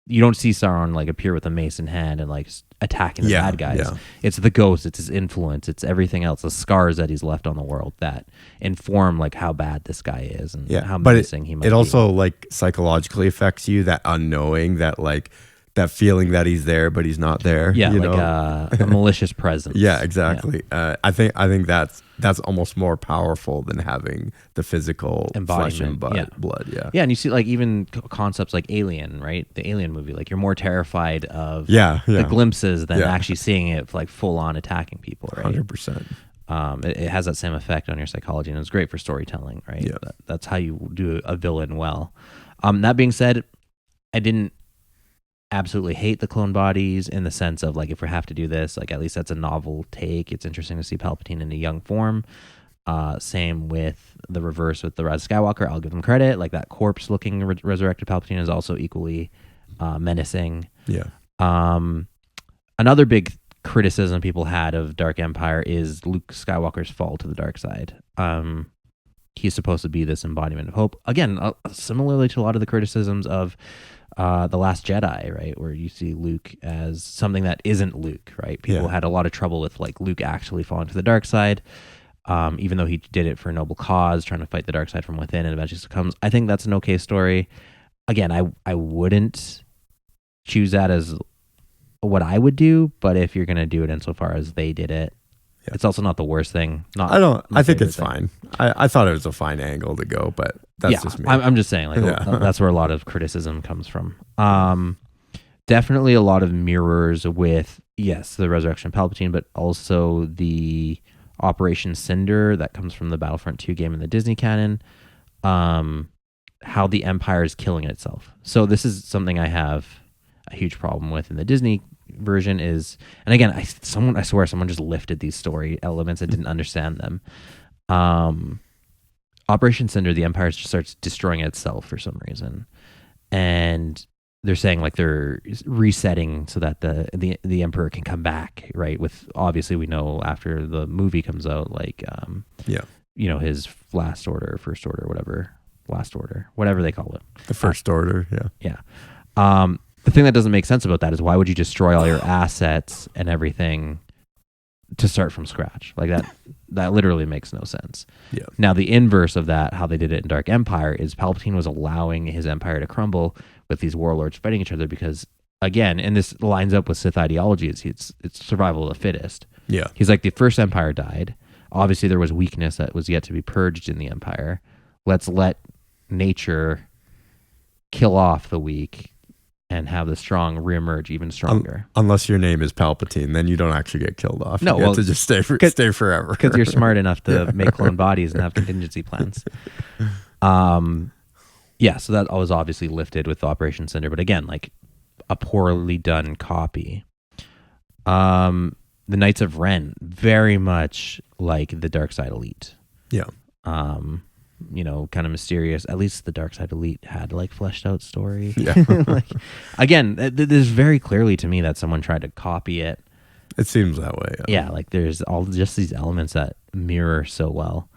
You don't see Sauron like appear with a mace in hand and like attacking the bad guys. Yeah. It's the ghost, it's his influence, it's everything else, the scars that he's left on the world that inform like how bad this guy is and how menacing he might be. It also like psychologically affects you, that unknowing, that like that feeling that he's there but he's not there. Yeah, you like know? A malicious presence. Yeah, exactly. Yeah. I think that's almost more powerful than having the physical flesh and blood. Yeah, and you see like even concepts like Alien, right? The Alien movie, like you're more terrified of the glimpses than actually seeing it like full on attacking people, right? 100%. It has that same effect on your psychology, and it's great for storytelling, right? Yeah. That's how you do a villain well. That being said, I didn't absolutely hate the clone bodies in the sense of like, if we have to do this, like at least that's a novel take. It's interesting to see Palpatine in a young form. Same with the reverse with the Rise of Skywalker. I'll give them credit. Like that corpse looking resurrected Palpatine is also equally menacing. Yeah. Another big criticism people had of Dark Empire is Luke Skywalker's fall to the dark side. He's supposed to be this embodiment of hope. Again, similarly to a lot of the criticisms of The Last Jedi, right, where you see Luke as something that isn't Luke, right? People had a lot of trouble with like Luke actually falling to the dark side, even though he did it for a noble cause, trying to fight the dark side from within and eventually succumbs. I think that's an okay story. Again, I wouldn't choose that as what I would do, but if you're going to do it insofar as they did it, It's also not the worst thing. Not I think favorite it's thing. fine. I thought it was a fine angle to go, but that's just me. I'm just saying, like, that's where a lot of criticism comes from. Definitely a lot of mirrors with, yes, the Resurrection of Palpatine, but also the Operation Cinder that comes from the Battlefront 2 game in the Disney canon. How the Empire is killing itself. So this is something I have a huge problem with in the Disney version is, and again, I swear someone just lifted these story elements and didn't understand them. Operation Cinder, the Empire just starts destroying itself for some reason, and they're saying like they're resetting so that the Emperor can come back, right? With obviously we know after the movie comes out, like you know, his last order, first order, whatever they call it, the first order, yeah. The thing that doesn't make sense about that is why would you destroy all your assets and everything to start from scratch? Like that literally makes no sense. Yeah. Now the inverse of that, how they did it in Dark Empire, is Palpatine was allowing his empire to crumble with these warlords fighting each other because, again, and this lines up with Sith ideology, it's survival of the fittest. Yeah. He's like, the first empire died. Obviously there was weakness that was yet to be purged in the empire. Let's let nature kill off the weak and have the strong reemerge even stronger. Unless your name is Palpatine, then you don't actually get killed off. No, you get to just stay forever. Because you're smart enough to make clone bodies and have contingency plans. Yeah, so that was obviously lifted with Operation Cinder, but again, like a poorly done copy. The Knights of Ren, very much like the Dark Side Elite. Yeah. You know, kind of mysterious. At least the Dark Side Elite had like fleshed out story. Yeah. Like, again, there's very clearly to me that someone tried to copy it. It seems that way. Yeah, like there's all just these elements that mirror so well.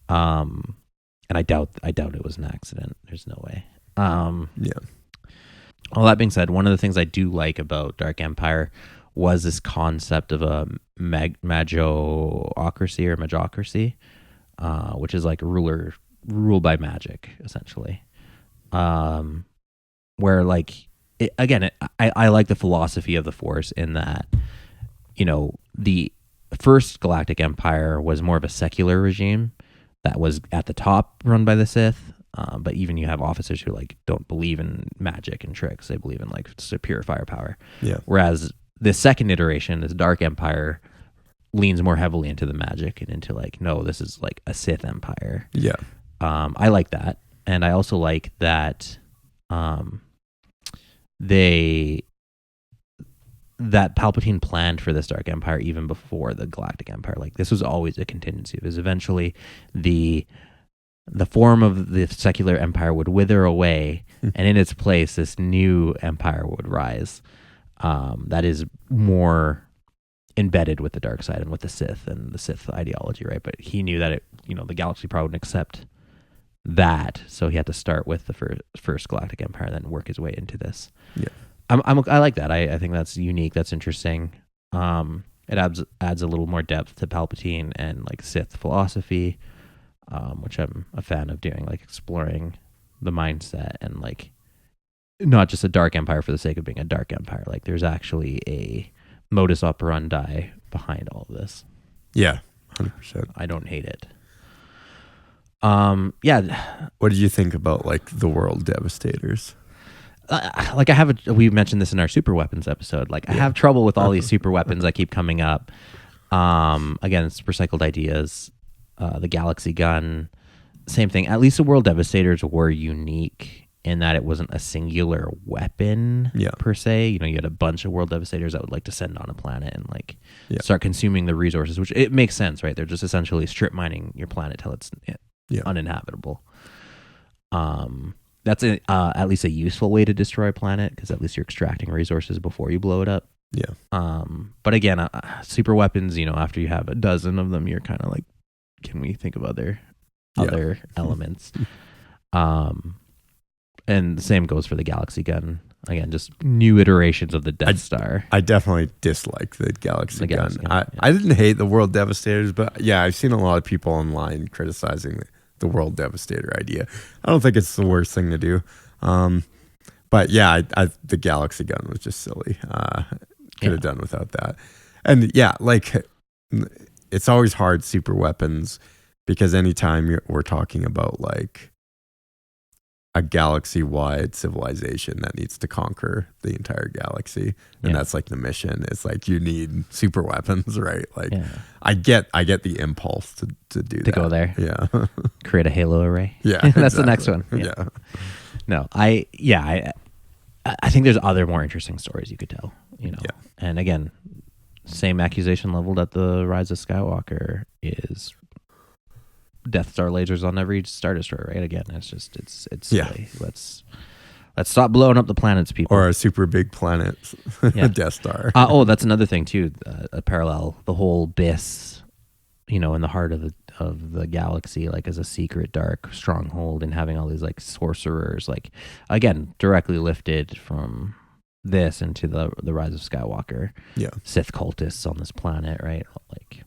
And I doubt it was an accident. There's no way. Yeah. All that being said, one of the things I do like about Dark Empire was this concept of a magocracy or magocracy, which is like ruled by magic, essentially. Where like, I like the philosophy of the Force in that, you know, the first Galactic Empire was more of a secular regime that was at the top run by the Sith. But even you have officers who like don't believe in magic and tricks. They believe in like pure firepower. Yeah. Whereas the second iteration, this Dark Empire, leans more heavily into the magic and into like, no, this is like a Sith empire. Yeah. I like that. And I also like that that Palpatine planned for this Dark Empire even before the Galactic Empire. Like this was always a contingency. It was eventually the form of the secular empire would wither away, and in its place, this new empire would rise. That is more embedded with the dark side and with the Sith and the Sith ideology, right? But he knew that the galaxy probably wouldn't accept that, so he had to start with the first Galactic Empire, and then work his way into this. Yeah. I like that. I think that's unique. That's interesting. It adds a little more depth to Palpatine and like Sith philosophy, which I'm a fan of doing, like exploring the mindset and like not just a dark empire for the sake of being a dark empire. Like there's actually a modus operandi behind all of this. Yeah, 100%. I don't hate it. Yeah. What did you think about like the world devastators? Like we mentioned this in our super weapons episode. Like I have trouble with all these super weapons that keep coming up. Again, it's recycled ideas. The galaxy gun, same thing. At least the world devastators were unique in that it wasn't a singular weapon per se. You had a bunch of world devastators that would like descend on a planet and like start consuming the resources, which it makes sense, right? They're just essentially strip mining your planet till it's uninhabitable. That's at least a useful way to destroy a planet, because at least you're extracting resources before you blow it up. Yeah. But again, super weapons, after you have a dozen of them, you're kind of like, can we think of other elements? And the same goes for the galaxy gun. Again, just new iterations of the Death Star. I definitely dislike the galaxy gun. gun. I didn't hate the world devastators, but I've seen a lot of people online criticizing the world devastator idea. I don't think it's the worst thing to do. But the galaxy gun was just silly. Could have done without that. And like it's always hard super weapons because anytime we're talking about like a galaxy-wide civilization that needs to conquer the entire galaxy, and that's like the mission. It's like you need super weapons, right? Like I get the impulse to do that. To go there. Yeah. Create a Halo array. Yeah. That's exactly. the next one. Yeah. No, I think there's other more interesting stories you could tell, you know. Yeah. And again, same accusation leveled at the Rise of Skywalker is Death Star lasers on every Star Destroyer, right? Again, it's silly. Let's stop blowing up the planets, people. Or a super big planet, Death Star. That's another thing too. A parallel, the whole Byss, you know, in the heart of the galaxy, like as a secret dark stronghold, and having all these like sorcerers, like again, directly lifted from this into the Rise of Skywalker. Yeah, Sith cultists on this planet, right? Like,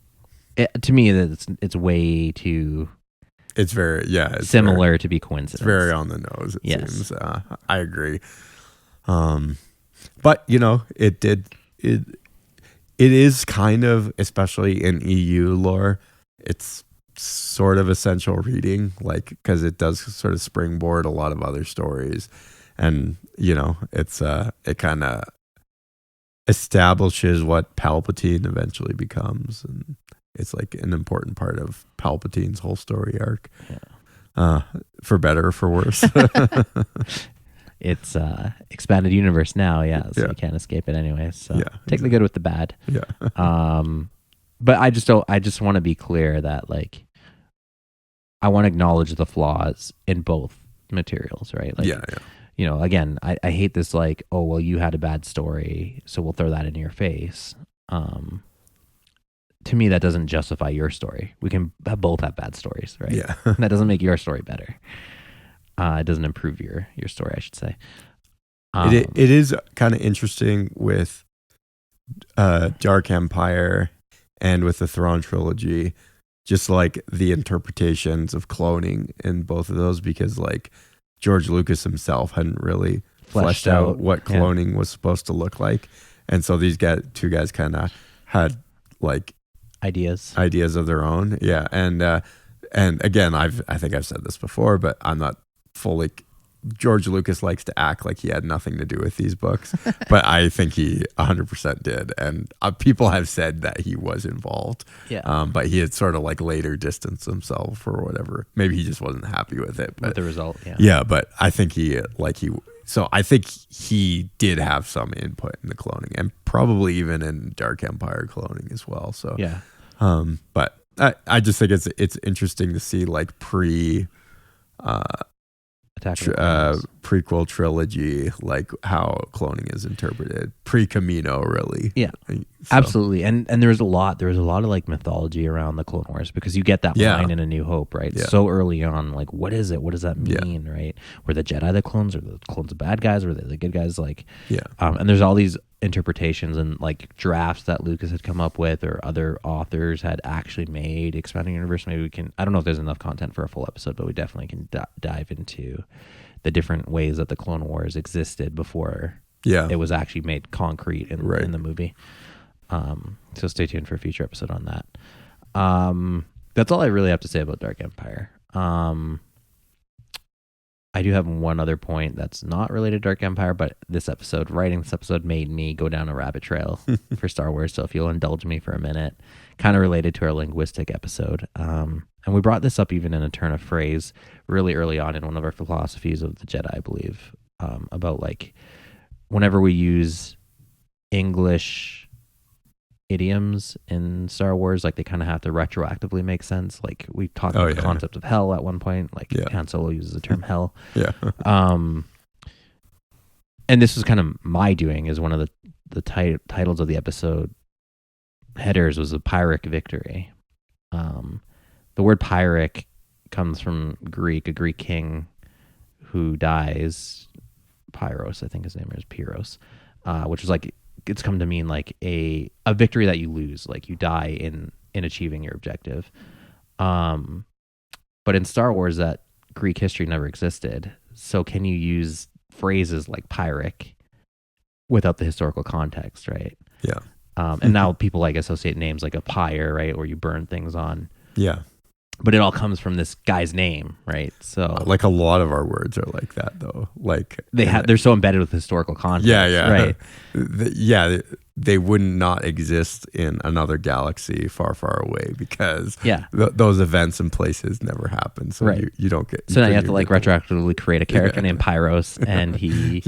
to me, it's way too. It's very similar to be coincidence. It's very on the nose. It Yes. seems. I agree. But you know, it is kind of, especially in EU lore, it's sort of essential reading, like because it does sort of springboard a lot of other stories, and you know, it kind of establishes what Palpatine eventually becomes, and it's like an important part of Palpatine's whole story arc. Yeah. For better or for worse. It's expanded universe now, so you can't escape it anyway. So take the good with the bad. Yeah. But I just want to be clear that like I want to acknowledge the flaws in both materials, right? Like, you know, again, I hate this like, oh well, you had a bad story, so we'll throw that in your face. To me, that doesn't justify your story. We can both have bad stories, right? Yeah. That doesn't make your story better. It doesn't improve your story, I should say. It is kind of interesting with Dark Empire and with the Thrawn trilogy, just like the interpretations of cloning in both of those, because like George Lucas himself hadn't really fleshed out what cloning was supposed to look like. And so these two guys kind of had like ideas of their own. Yeah. And again, I think I've said this before, but I'm not fully. George Lucas likes to act like he had nothing to do with these books, but I think he 100% did. And people have said that he was involved. Yeah. But he had sort of like later distanced himself or whatever. Maybe he just wasn't happy with it. But with the result. Yeah. Yeah. But I think so I think he did have some input in the cloning, and probably even in Dark Empire cloning as well. So yeah. But I just think it's interesting to see like prequel trilogy, like how cloning is interpreted pre-Camino, really. Yeah, absolutely. And there was a lot of like mythology around the Clone Wars, because you get that line in A New Hope, right? Yeah. So early on, like, what is it? What does that mean, right? Were the Jedi the clones, or the clones the bad guys? Were they the good guys? Like, and there's all these interpretations and like drafts that Lucas had come up with, or other authors had actually made expanding universe. Maybe we can, I don't know if there's enough content for a full episode, but we definitely can dive into the different ways that the Clone Wars existed before it was actually made concrete in the movie. So stay tuned for a future episode on that. That's all I really have to say about Dark Empire. I do have one other point that's not related to Dark Empire, but writing this episode made me go down a rabbit trail for Star Wars. So if you'll indulge me for a minute, kind of related to our linguistic episode. And we brought this up even in a turn of phrase really early on in one of our philosophies of the Jedi, I believe, about like whenever we use English idioms in Star Wars, like they kind of have to retroactively make sense. Like we talked about the concept of hell at one point, like Han Solo uses the term hell. Yeah. And this was kind of my doing, is one of the titles of the episode headers was a Pyrrhic victory. The word Pyrrhic comes from Greek, a Greek king who dies, Pyros, I think his name is Pyros, which is like, it's come to mean like a victory that you lose, like you die in achieving your objective. But in Star Wars, that Greek history never existed. So can you use phrases like Pyrrhic without the historical context, right? Yeah. And now people like associate names like a pyre, right, or you burn things on. Yeah. But it all comes from this guy's name, right? So Like a lot of our words are like that, though. Like they're so embedded with historical context. Yeah, right. They would not exist in another galaxy far, far away because Yeah. those events and places never happen. So Right. you don't get. So now you have to like retroactively create a character named Pyros, and he,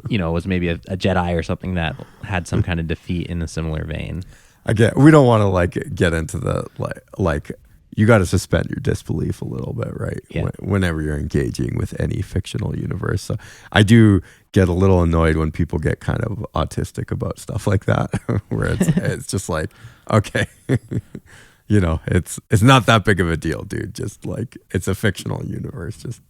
was maybe a Jedi or something that had some kind of defeat in a similar vein. Again, we don't want to like get into the like. You got to suspend your disbelief a little bit, right? Yeah. Whenever you're engaging with any fictional universe. So I do get a little annoyed when people get kind of autistic about stuff like that, where it's just like, okay, it's not that big of a deal, dude. Just like it's a fictional universe. Just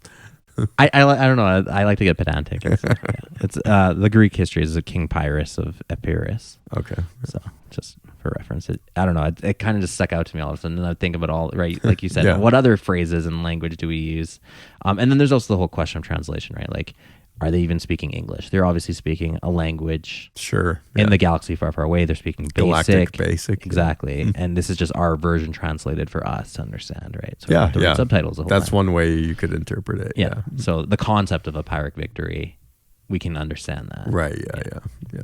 I don't know. I like to get pedantic. It's the Greek history is a King Pyrrhus of Epirus. okay. So just for reference, I don't know. It kind of just stuck out to me all of a sudden. And I think about all, right, like you said, what other phrases and language do we use? And then there's also the whole question of translation, right? Like, are they even speaking English? They're obviously speaking a language. Sure. In the galaxy far, far away, they're speaking basic. Galactic basic. Exactly. Yeah. And this is just our version translated for us to understand, right? So we have to read subtitles the whole That's time. one way you could interpret it. Yeah. So the concept of a Pyrrhic victory, we can understand that. Right. Yeah.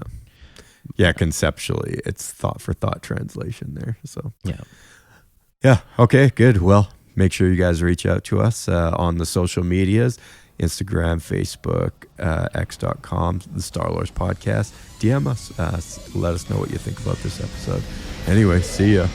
Yeah, conceptually, it's thought for thought translation there. So yeah. Okay, good. Well, make sure you guys reach out to us on the social medias, Instagram, Facebook, x.com, the Star Wars Podcast. DM us. Let us know what you think about this episode. Anyway, see ya.